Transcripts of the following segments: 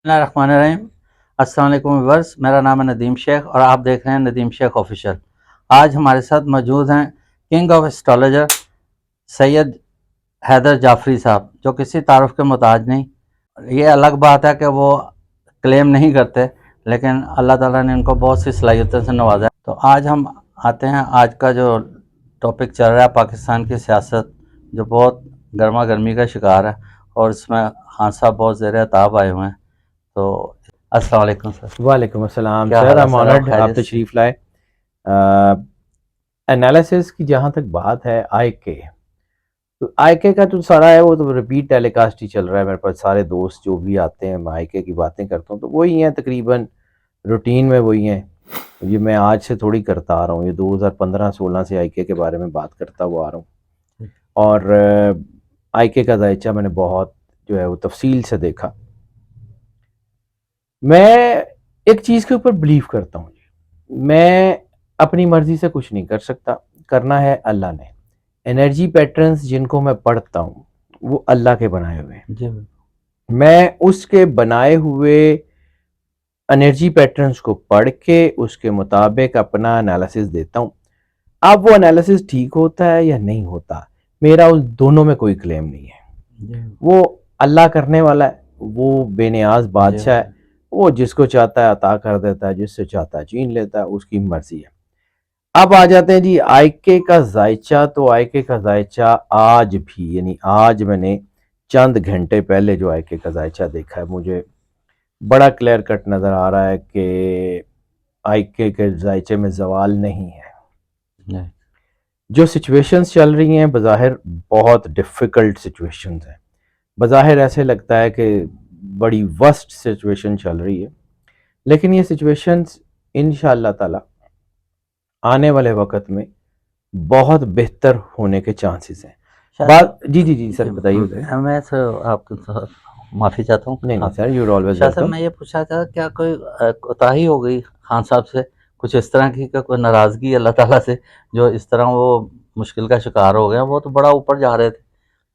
بسم اللہ الرحمن الرحیم۔ السلام علیکم ویورز، میرا نام ہے ندیم شیخ اور آپ دیکھ رہے ہیں ندیم شیخ آفیشیل۔ آج ہمارے ساتھ موجود ہیں کنگ آف اسٹرالوجر سید حیدر جعفری صاحب، جو کسی تعارف کے محتاج نہیں۔ یہ الگ بات ہے کہ وہ کلیم نہیں کرتے، لیکن اللہ تعالیٰ نے ان کو بہت سی صلاحیتوں سے نوازا ہے۔ تو آج ہم آتے ہیں، آج کا جو ٹاپک چل رہا ہے پاکستان کی سیاست، جو بہت گرما گرمی کا شکار ہے، اور اس میں خان صاحب بہت زیر عتاب آئے ہوئے ہیں۔ تو السلام علیکم سر۔ وعلیکم السلام کیا سر، حال ہے I'm سر؟ honored آپ خیریت سے؟ تشریف لائے۔ انالیسس کی جہاں تک بات ہے آئی کے کا تو سارا ہے، وہ تو ریپیٹ ٹیلی کاسٹ ہی چل رہا ہے۔ میرے پاس سارے دوست جو بھی آتے ہیں میں آئی کے کی باتیں کرتا ہوں تو وہی ہیں، تقریباً روٹین میں وہی ہیں۔ یہ میں آج سے تھوڑی کرتا آ رہا ہوں، یہ 2015-16 سے آئی کے بارے میں بات کرتا ہوا آ رہا ہوں، اور آئی کے کا ذائچہ میں نے بہت جو ہے وہ تفصیل سے دیکھا۔ میں ایک چیز کے اوپر بلیو کرتا ہوں، میں اپنی مرضی سے کچھ نہیں کر سکتا، کرنا ہے اللہ نے۔ انرجی پیٹرنز جن کو میں پڑھتا ہوں وہ اللہ کے بنائے ہوئے ہیں، جی میں اس کے بنائے ہوئے انرجی پیٹرنز کو پڑھ کے اس کے مطابق اپنا انالیسس دیتا ہوں۔ اب وہ انالیسس ٹھیک ہوتا ہے یا نہیں ہوتا، میرا اس دونوں میں کوئی کلیم نہیں ہے۔ وہ اللہ کرنے والا ہے، وہ بے نیاز بادشاہ ہے، وہ جس کو چاہتا ہے عطا کر دیتا ہے، جس سے چاہتا ہے چھین لیتا ہے، اس کی مرضی ہے۔ اب آ جاتے ہیں جی آئی کے کا ذائچہ۔ تو آئی کے کا ذائچہ آج بھی، یعنی آج میں نے چند گھنٹے پہلے جو آئی کے کا ذائچہ دیکھا ہے، مجھے بڑا کلیئر کٹ نظر آ رہا ہے کہ آئی کے ذائچے میں زوال نہیں ہے۔ جو سچویشنز چل رہی ہیں بظاہر بہت ڈیفیکلٹ سچویشنز ہیں، بظاہر ایسے لگتا ہے کہ بڑی ورسٹ سچویشن چل رہی ہے، لیکن یہ سچویشنز انشاءاللہ تعالی آنے والے وقت میں بہت بہتر ہونے کے چانسز ہیں۔ بات جی سر بتائیے۔ میں سر آپ کو معافی چاہتا ہوں۔ نہیں سر، یو آلویز شاہ صاحب، ویلکم۔ میں یہ پوچھا تھا کیا کوئی کوتاہی ہو گئی خان صاحب سے، کچھ اس طرح کی کہ کوئی ناراضگی اللہ تعالیٰ سے، جو اس طرح وہ مشکل کا شکار ہو گئے؟ وہ تو بڑا اوپر جا رہے تھے،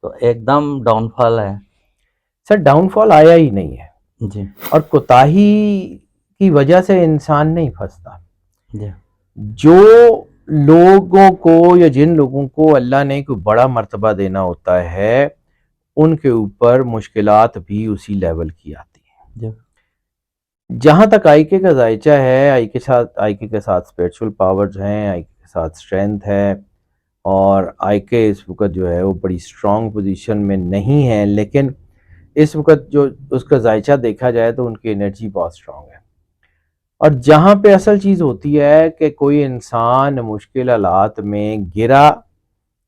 تو ایک دم ڈاؤن فال ہے۔ سر ڈاؤن فال آیا ہی نہیں ہے، جی اور کوتاہی کی وجہ سے انسان نہیں پھنستا۔ جی جو لوگوں کو یا جن لوگوں کو اللہ نے کوئی بڑا مرتبہ دینا ہوتا ہے، ان کے اوپر مشکلات بھی اسی لیول کی آتی ہیں۔ جی جہاں تک آئی کے کا ذائچہ ہے، آئی کے ساتھ اسپریچول پاورز ہیں، آئی کے ساتھ اسٹرینتھ ہے، اور آئی کے اس وقت جو ہے وہ بڑی اسٹرانگ پوزیشن میں نہیں ہے، لیکن اس وقت جو اس کا ذائچہ دیکھا جائے تو ان کی انرجی بہت اسٹرانگ ہے۔ اور جہاں پہ اصل چیز ہوتی ہے کہ کوئی انسان مشکل حالات میں گرا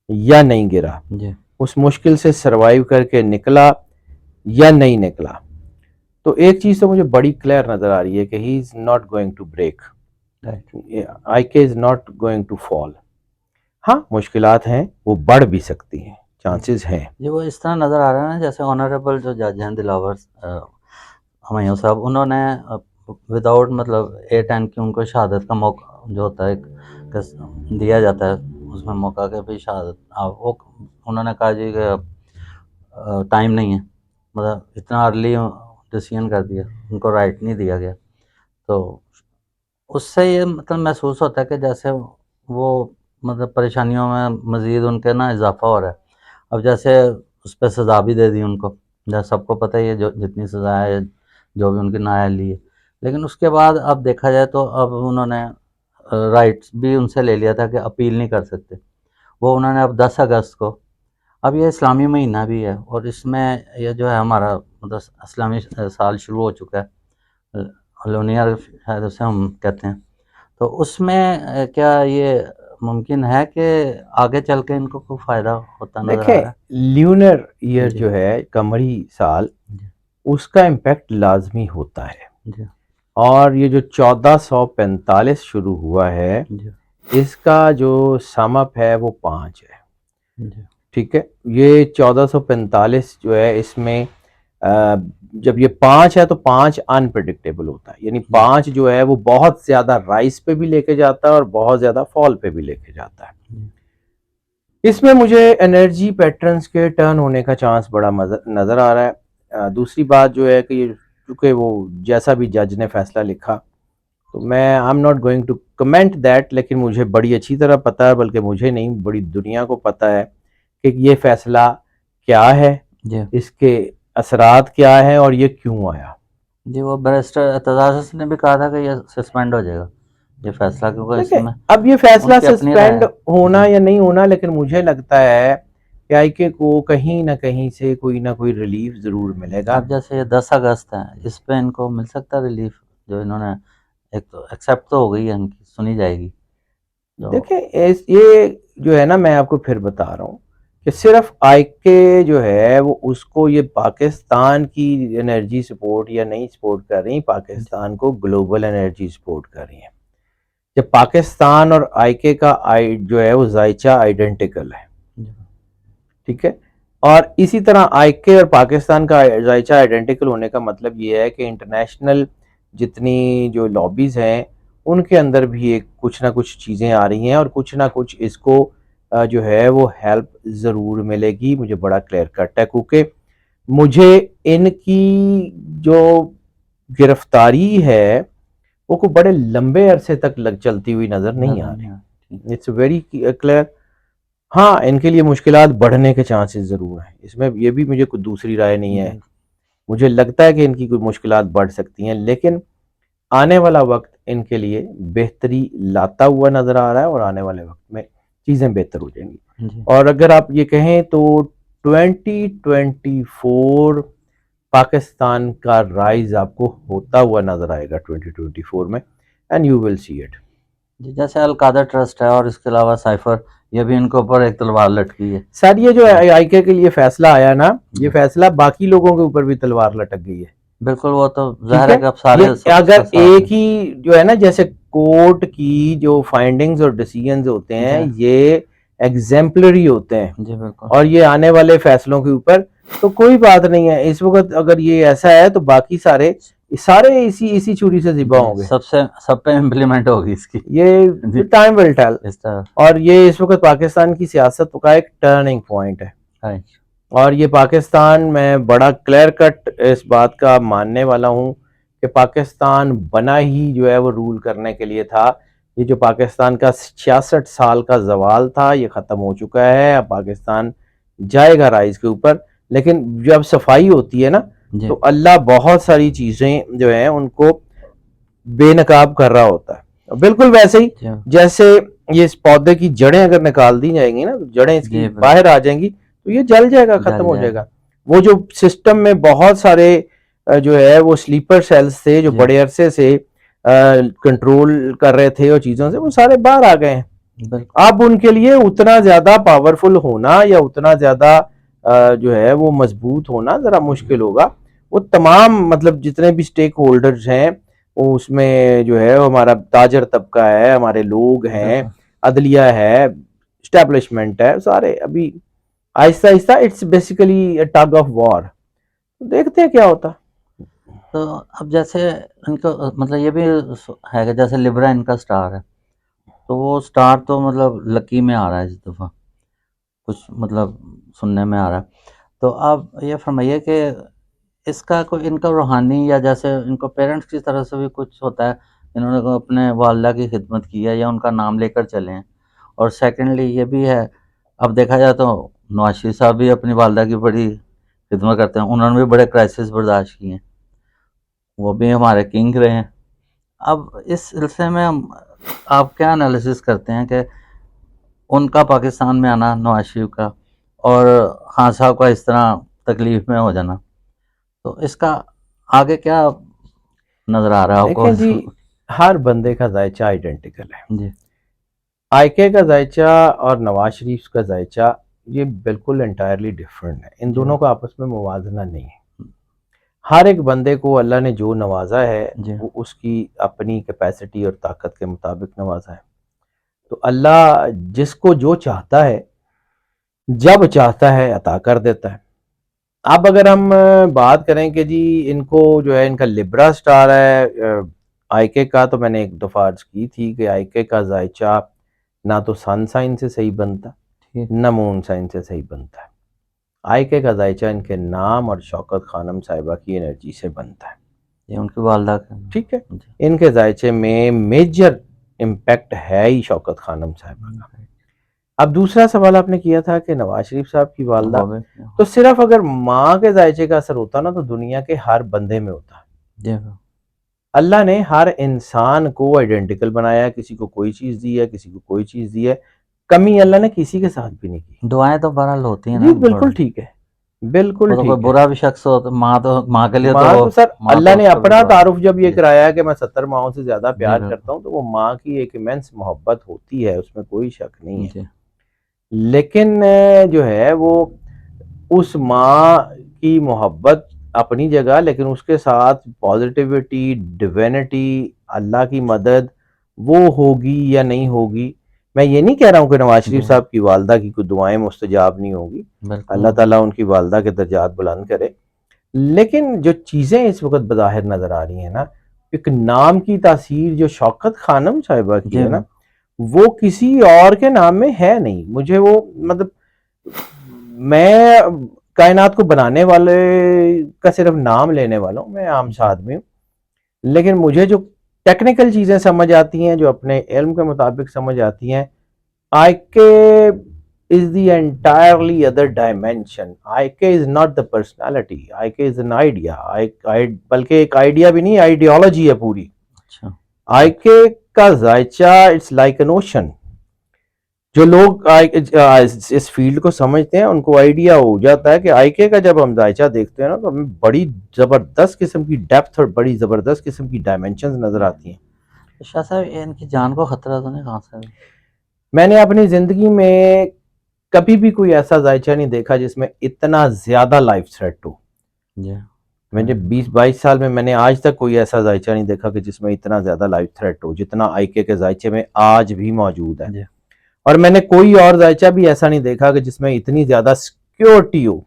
یا نہیں گرا، جی اس مشکل سے سروائیو کر کے نکلا یا نہیں نکلا، تو ایک چیز تو مجھے بڑی کلیئر نظر آ رہی ہے کہ he is not going to break, I K is not going to fall. ہاں مشکلات ہیں، وہ بڑھ بھی سکتی ہیں، چانسز ہیں۔ جی وہ اس طرح نظر آ رہا ہے نا، جیسے آنریبل جو جج ہیں دلاور ہمایوں صاحب، انہوں نے وداؤٹ مطلب A10 کی ان کو شہادت کا موقع جو ہوتا ہے دیا جاتا ہے، اس میں موقع کہ بھی شہادت وہ انہوں نے کہا جی کہ ٹائم نہیں ہے، مطلب اتنا ارلی ڈیسیژن کر دیا، ان کو رائٹ نہیں دیا گیا۔ تو اس سے یہ مطلب محسوس ہوتا ہے کہ جیسے وہ مطلب پریشانیوں میں مزید ان کے نا اضافہ ہو رہا ہے۔ اب جیسے اس پہ سزا بھی دے دی ان کو، جیسے سب کو پتہ ہی ہے جو جتنی سزا ہے جو بھی ان کی نااہلی ہے، لیکن اس کے بعد اب دیکھا جائے تو اب انہوں نے رائٹس بھی ان سے لے لیا تھا کہ اپیل نہیں کر سکتے۔ وہ انہوں نے اب 10 اگست کو، اب یہ اسلامی مہینہ بھی ہے اور اس میں یہ جو ہے ہمارا مطلب اسلامی سال شروع ہو چکا ہے، لونیار شاید اسے ہم کہتے ہیں، تو اس میں کیا یہ ممکن ہے کہ آگے چل کے ان کو کوئی فائدہ ہوتا نظر آ دیکھیں رہا ہے؟ لیونر ایئر جی جو ہے قمری سال، جی اس کا امپیکٹ لازمی ہوتا ہے، جی اور یہ جو 1445 شروع ہوا ہے، جی اس کا جو سم اپ ہے وہ 5 ہے، جی ٹھیک ہے۔ یہ 1445 جو ہے، اس میں جب یہ 5 ہے تو 5 انپریڈکٹیبل ہوتا ہے، یعنی 5 جو ہے وہ بہت زیادہ رائز پہ بھی لے کے جاتا ہے اور بہت زیادہ فال پہ بھی لے کے جاتا ہے۔ اس میں مجھے انرجی پیٹرنز کے ٹرن ہونے کا چانس بڑا نظر آ رہا ہے۔ دوسری بات جو ہے کہ یہ چونکہ وہ جیسا بھی جج نے فیصلہ لکھا تو میں I am not going to comment that, لیکن مجھے بڑی اچھی طرح پتہ ہے، بلکہ مجھے نہیں بڑی دنیا کو پتہ ہے کہ یہ فیصلہ کیا ہے، جی اس کے اثرات کیا ہیں اور یہ کیوں آیا۔ جی، وہ بیرسٹر اعتزاز نے بھی کہا تھا کہ یہ سسپینڈ ہو جائے گا یہ فیصلہ، کیونکہ اس دیکھیں میں اب یہ فیصلہ ان کی اپنی رائے سسپینڈ ہے۔ ہونا جی یا نہیں ہونا، لیکن مجھے لگتا ہے کہ آئی کے کو کہیں نہ کہیں سے کوئی نہ کوئی ریلیف ضرور ملے گا۔ اب جیسے یہ 10 اگست ہے، اس پہ ان کو مل سکتا ہے ریلیف، جو انہوں نے ایک تو ایکسیپٹ تو ہو گئی ہے ان کی، سنی جائے گی تو دیکھیں یہ جو ہے نا، میں آپ کو پھر بتا رہا ہوں کہ صرف آئی کے جو ہے وہ اس کو یہ پاکستان کی انرجی سپورٹ یا نہیں سپورٹ کر رہی، پاکستان کو گلوبل انرجی سپورٹ کر رہی ہیں۔ جب پاکستان اور آئی کے کا جو ہے وہ ذائچہ آئیڈینٹیکل ہے، ٹھیک ہے، اور اسی طرح آئی کے اور پاکستان کا ذائچہ آئیڈینٹیکل ہونے کا مطلب یہ ہے کہ انٹرنیشنل جتنی جو لابیز ہیں ان کے اندر بھی ایک کچھ نہ کچھ چیزیں آ رہی ہیں، اور کچھ نہ کچھ اس کو جو ہے وہ ہیلپ ضرور ملے گی، مجھے بڑا کلیئر کٹ ہے، کیونکہ مجھے ان کی جو گرفتاری ہے وہ کو بڑے لمبے عرصے تک چلتی ہوئی نظر نہیں آ رہی، اٹس ویری کلیئر۔ ہاں ان کے لیے مشکلات بڑھنے کے چانسز ضرور ہیں، اس میں یہ بھی مجھے کوئی دوسری رائے نہیں ہے، مجھے لگتا ہے کہ ان کی کوئی مشکلات بڑھ سکتی ہیں، لیکن آنے والا وقت ان کے لیے بہتری لاتا ہوا نظر آ رہا ہے، اور آنے والے وقت میں چیزیں بہتر ہو جائیں گی۔ جی اور اگر آپ یہ کہیں تو 2024 پاکستان کا رائز آپ کو ہوتا ہوا نظر آئے گا 2024 میں، and you will see it. جی، جیسے القادر ٹرسٹ ہے اور اس کے علاوہ سائفر، یہ بھی ان کے اوپر ایک تلوار لٹکی ہے۔ سر یہ جو آئی کے لیے فیصلہ آیا نا، یہ فیصلہ باقی لوگوں کے اوپر بھی تلوار لٹک گئی ہے، بالکل، وہ تو ٹھیک ظاہر ہے کہ اب سارے یہ اگر ایک ہی جو ہے نا، جیسے کورٹ کی جو فائنڈنگز اور ڈیسیژنز ہوتے ہیں یہ ایگزیمپلری ہوتے ہیں، جی بالکل، اور یہ آنے والے فیصلوں کے اوپر تو کوئی بات نہیں ہے، اس وقت اگر یہ ایسا ہے تو باقی سارے اسی چھری سے ذبح ہوں گے، سب پہ امپلیمنٹ ہوگی اس کی یہ ٹائم ول ٹیل۔ اس طرح۔ اور یہ اس وقت پاکستان کی سیاست کا ایک ٹرننگ پوائنٹ ہے، اور یہ پاکستان میں بڑا کلیئر کٹ اس بات کا ماننے والا ہوں کہ پاکستان بنا ہی جو ہے وہ رول کرنے کے لیے تھا۔ یہ جو پاکستان کا 66 سال کا زوال تھا یہ ختم ہو چکا ہے، اب پاکستان جائے گا رائز کے اوپر، لیکن جب صفائی ہوتی ہے نا تو اللہ بہت ساری چیزیں جو ہیں ان کو بے نقاب کر رہا ہوتا ہے، بالکل ویسے ہی جیسے یہ اس پودے کی جڑیں اگر نکال دی جائیں گی نا، جڑیں اس کی باہر آ جائیں گی تو یہ جل جائے گا، ختم ہو جائے گا۔ وہ جو سسٹم میں بہت سارے جو ہے وہ سلیپر سیلز تھے جو بڑے عرصے سے کنٹرول کر رہے تھے اور چیزوں سے، وہ سارے باہر آ گئے ہیں۔ اب ان کے لیے اتنا زیادہ پاورفل ہونا یا اتنا زیادہ جو ہے وہ مضبوط ہونا ذرا مشکل ہوگا۔ وہ تمام مطلب جتنے بھی سٹیک ہولڈرز ہیں وہ اس میں جو ہے ہمارا تاجر طبقہ ہے، ہمارے لوگ ہیں، عدلیہ ہے، اسٹیبلشمنٹ ہے، سارے ابھی آہستہ آہستہ it's basically tug of war, دیکھتے ہیں کیا ہوتا۔ تو اب جیسے ان کو مطلب یہ بھی ہے کہ جیسے لبرا ان کا سٹار ہے، تو وہ سٹار تو مطلب لکی میں آ رہا ہے اس دفعہ، کچھ مطلب سننے میں آ رہا ہے، تو آپ یہ فرمائیے کہ اس کا کوئی ان کا روحانی یا جیسے ان کو پیرنٹس کی طرف سے بھی کچھ ہوتا ہے، انہوں نے اپنے والدہ کی خدمت کی ہے یا ان کا نام لے کر چلے ہیں، اور سیکنڈلی یہ بھی ہے اب دیکھا جائے تو نواز شریف صاحب بھی اپنی والدہ کی بڑی خدمت کرتے ہیں، انہوں نے بھی بڑے کرائسس برداشت کیے ہیں، وہ بھی ہمارے کنگ رہے ہیں۔ اب اس سلسلے میں آپ کیا انالیسس کرتے ہیں کہ ان کا پاکستان میں آنا، نواز شریف کا، اور خان صاحب کا اس طرح تکلیف میں ہو جانا، تو اس کا آگے کیا نظر آ رہا ہے آپ کو؟ دیکھیں جی، ہر بندے کا ذائچہ آئیڈینٹیکل ہے، جی آئی کے کا ذائچہ اور نواز شریف کا ذائچہ یہ بالکل انٹائرلی ڈیفرنٹ ہے، ان دونوں کا آپس میں موازنہ نہیں ہے۔ ہر ایک بندے کو اللہ نے جو نوازا ہے وہ اس کی اپنی کیپیسٹی اور طاقت کے مطابق نوازا ہے، تو اللہ جس کو جو چاہتا ہے جب چاہتا ہے عطا کر دیتا ہے۔ اب اگر ہم بات کریں کہ جی ان کو جو ہے ان کا لبرا سٹار ہے آئی کے کا، تو میں نے ایک دفعہ عرض کی تھی کہ آئی کے کا ذائچہ نہ تو سن سائن سے صحیح بنتا نہ مون سائن سے صحیح بنتا ہے، آئی کے کا ذائچہ ان کے نام اور شوکت خانم صاحبہ کی انرجی سے بنتا ہے۔ یہ ان کی والدہ کا ٹھیک ہے، جی ان کے ذائچے میں میجر امپیکٹ ہے ہی شوکت خانم صاحبہ کا۔ اب دوسرا سوال آپ نے کیا تھا کہ نواز شریف صاحب کی والدہ، وہ بھی تو صرف اگر ماں کے ذائچے کا اثر ہوتا نا تو دنیا کے ہر بندے میں ہوتا۔ جی اللہ نے ہر انسان کو آئیڈینٹیکل بنایا ہے، کسی کو کوئی چیز دی ہے، کسی کو کوئی چیز دی ہے، کمی اللہ نے کسی کے ساتھ بھی نہیں کی۔ دعائیں تو بہرحال ہوتی ہیں نا جی بالکل بڑے، ٹھیک ہے، بالکل وہ تو کوئی ٹھیک ہے۔ برا بھی شخص ہو تو ماں کے لیے تو ماں تو سر ماں اللہ تو نے اس کو بھی اپنا دعا تعارف جب یہ جی کرایا ہے کہ میں 70 ماہوں سے زیادہ جی پیار بالکل کرتا ہوں، تو وہ ماں کی ایک ایمنس محبت ہوتی ہے، اس میں کوئی شک نہیں ہے۔ جی لیکن جو ہے وہ اس ماں کی محبت اپنی جگہ، لیکن اس کے ساتھ پازیٹیوٹی، ڈیوینٹی، اللہ کی مدد وہ ہوگی یا نہیں ہوگی۔ میں یہ نہیں کہہ رہا ہوں کہ نواز جی شریف صاحب کی والدہ کی کوئی دعائیں مستجاب نہیں ہوگی، بالکل اللہ تعالیٰ ان کی والدہ کے درجات بلند کرے، لیکن جو چیزیں اس وقت بظاہر نظر آ رہی ہیں نا، ایک نام کی تاثیر جو شوکت خانم صاحبہ کی جی ہے نا، وہ کسی اور کے نام میں ہے نہیں۔ مجھے وہ مطلب میں کائنات کو بنانے والے کا صرف نام لینے والا ہوں، میں عام سا آدمی ہوں، لیکن مجھے جو ٹیکنیکل چیزیں سمجھ آتی ہیں، جو اپنے علم کے مطابق سمجھ آتی ہیں، IK is the entirely other dimension. IK is not the personality. IK is an idea. بلکہ ایک آئیڈیا بھی نہیں، آئیڈیالوجی ہے پوری۔ اچھا IK کا ذائچہ اٹس لائک این اوشن۔ جو لوگ اس فیلڈ کو سمجھتے ہیں ان کو آئیڈیا ہو جاتا ہے کہ IK کا جب ہم ذائچہ دیکھتے ہیں نا تو ہمیں بڑی زبردست قسم کی ڈیپتھ اور بڑی زبردست قسم کی ڈائمینشنز نظر آتی ہیں۔ شاہ صاحب ان کی جان کو خطرہ تو نہیں کہاں سے؟ میں نے اپنی زندگی میں کبھی بھی کوئی ایسا ذائچہ نہیں دیکھا جس میں اتنا زیادہ لائف تھریٹ ہو۔ جی مجھے 20-22 سال میں نے آج تک کوئی ایسا ذائچہ نہیں دیکھا کہ جس میں اتنا زیادہ لائف تھریٹ ہو جتنا IK کے ذائچے میں آج بھی موجود ہے۔ جی اور میں نے کوئی اور ذائچہ بھی ایسا نہیں دیکھا کہ جس میں اتنی زیادہ سیکیورٹی ہو،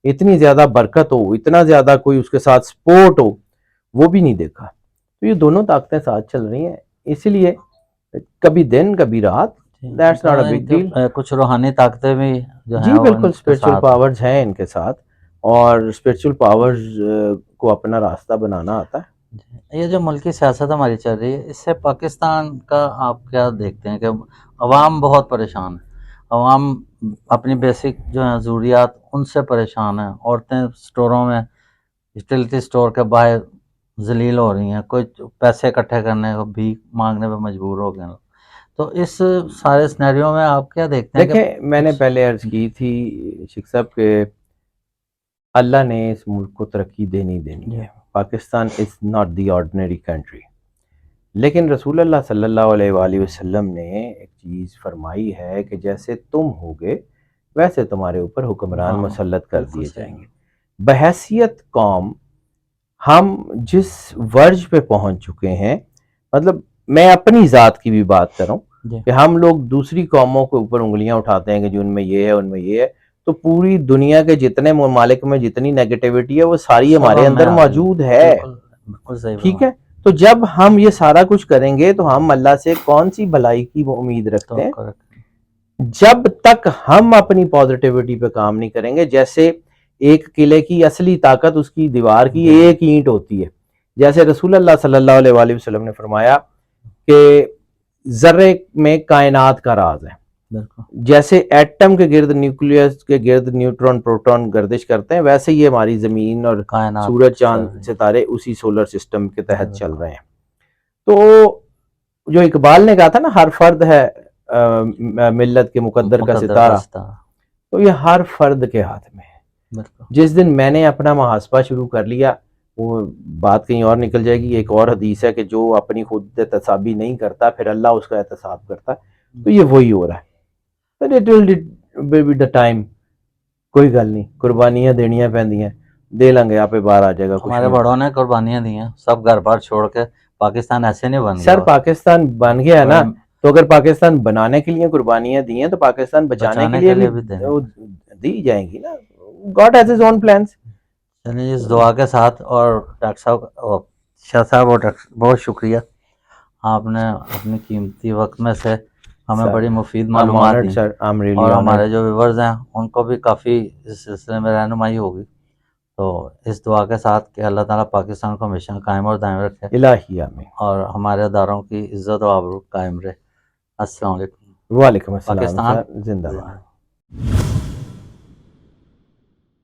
اتنی زیادہ برکت ہو، اتنا زیادہ کوئی اس کے ساتھ سپورٹ ہو، وہ بھی نہیں دیکھا۔ تو یہ دونوں طاقتیں ساتھ چل رہی ہیں، اسی لیے کبھی دن کبھی رات، that's not a big deal. کچھ روحانی طاقتیں بھی جو ہیں جی وہ بالکل، ان کے اسپرچل ساتھ پاورز ہیں ان کے ساتھ، اور اسپرچل پاورز کو اپنا راستہ بنانا آتا ہے۔ یہ جو ملکی سیاست ہماری چل رہی ہے، اس سے پاکستان کا آپ کیا دیکھتے ہیں کہ عوام بہت پریشان ہے، عوام اپنی بیسک جو ہیں ضروریات ان سے پریشان ہیں، عورتیں سٹوروں میں یوٹیلیٹی سٹور کے باہر ذلیل ہو رہی ہیں، کوئی پیسے اکٹھے کرنے کو بھیک مانگنے پہ مجبور ہو گئے ہیں۔ تو اس سارے سینیریو میں آپ کیا دیکھتے ہیں کہ دیکھیں میں نے پہلے عرض کی تھی شیخ صاحب کہ اللہ نے اس ملک کو ترقی دینی ہے۔ Pakistan is not the ordinary country, لیکن رسول اللہ صلی اللہ علیہ وآلہ وسلم نے ایک چیز فرمائی ہے کہ جیسے تم ہوگے ویسے تمہارے اوپر حکمران مسلط کر دیے جائیں گے۔ بحیثیت قوم ہم جس ورج پہ پہنچ چکے ہیں، مطلب میں اپنی ذات کی بھی بات کروں کہ ہم لوگ دوسری قوموں کے اوپر انگلیاں اٹھاتے ہیں کہ جو ان میں یہ ہے ان میں یہ ہے، تو پوری دنیا کے جتنے ممالک میں جتنی نیگیٹیوٹی ہے وہ ساری ہمارے اندر موجود ہے، ٹھیک ہے؟ تو جب ہم یہ سارا کچھ کریں گے تو ہم اللہ سے کون سی بھلائی کی امید رکھتے ہیں؟ جب تک ہم اپنی پازیٹیوٹی پہ کام نہیں کریں گے۔ جیسے ایک قلعے کی اصلی طاقت اس کی دیوار کی ایک اینٹ ہوتی ہے، جیسے رسول اللہ صلی اللہ علیہ وآلہ وسلم نے فرمایا کہ ذرے میں کائنات کا راز ہے، جیسے ایٹم کے گرد نیوکلیس کے گرد نیوٹرون پروٹون گردش کرتے ہیں، ویسے ہی ہماری زمین اور سورج چاند ستارے اسی سولر سسٹم کے تحت چل رہے ہیں۔ تو جو اقبال نے کہا تھا نا، ہر فرد ہے ملت کے مقدر کا ستارہ، تو یہ ہر فرد کے ہاتھ میں ہے۔ جس دن میں نے اپنا محاسبہ شروع کر لیا، وہ بات کہیں اور نکل جائے گی۔ ایک اور حدیث ہے کہ جو اپنی خود احتسابی نہیں کرتا پھر اللہ اس کا احتساب کرتا ہے، تو یہ وہی ہو رہا ہے۔ It will be the time، کوئی گل نہیں، قربانیاں دینیاں پہندیاں، دے لیں گے، آپ پہ باہر آ جائے گا۔ ہمارے بڑوں نے قربانیاں دی ہیں، سب گھر بار چھوڑ کے، پاکستان ایسے نہیں بن گیا۔ سر پاکستان بن گیا نا، تو اگر پاکستان بنانے کے لیے قربانیاں دی ہیں تو پاکستان بچانے کے لیے بھی دی جائیں گی نا۔ God has his own plans۔ چلیے اس دعا کے ساتھ، اور ڈاکٹر صاحب، شاہ صاحب اور ڈاکٹر بہت شکریہ، آپ نے اپنی قیمتی وقت میں سے ہمیں بڑی مفید معلومات دی، اور ہمارے جو ویورز ہیں ان کو بھی کافی اس سلسلے میں رہنمائی ہوگی۔ تو اس دعا کے ساتھ کہ اللہ تعالیٰ پاکستان کو ہمیشہ قائم اور دائم رکھے الہی آمین. اور ہمارے اداروں کی عزت و آبرو قائم رہے. السلام علیکم. وعلیکم السلام پاکستان سر، زندہ باد. زندہ.